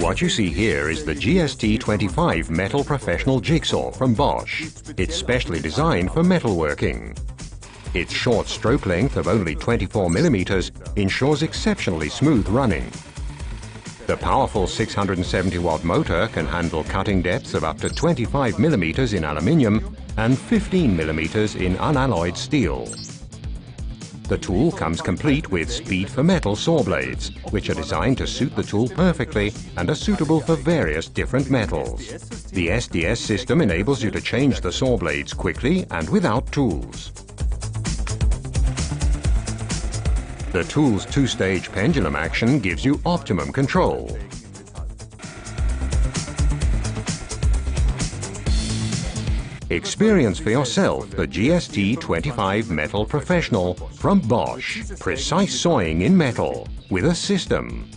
What you see here is the GST 25 Metal Professional Jigsaw from Bosch. It's specially designed for metalworking. Its short stroke length of only 24 millimeters ensures exceptionally smooth running. The powerful 670-watt motor can handle cutting depths of up to 25 millimeters in aluminium and 15 millimeters in unalloyed steel. The tool comes complete with speed for metal saw blades, which are designed to suit the tool perfectly and are suitable for various different metals. The SDS system enables you to change the saw blades quickly and without tools. The tool's two-stage pendulum action gives you optimum control. Experience for yourself the GST 25 Metal Professional from Bosch. Precise sawing in metal with a system.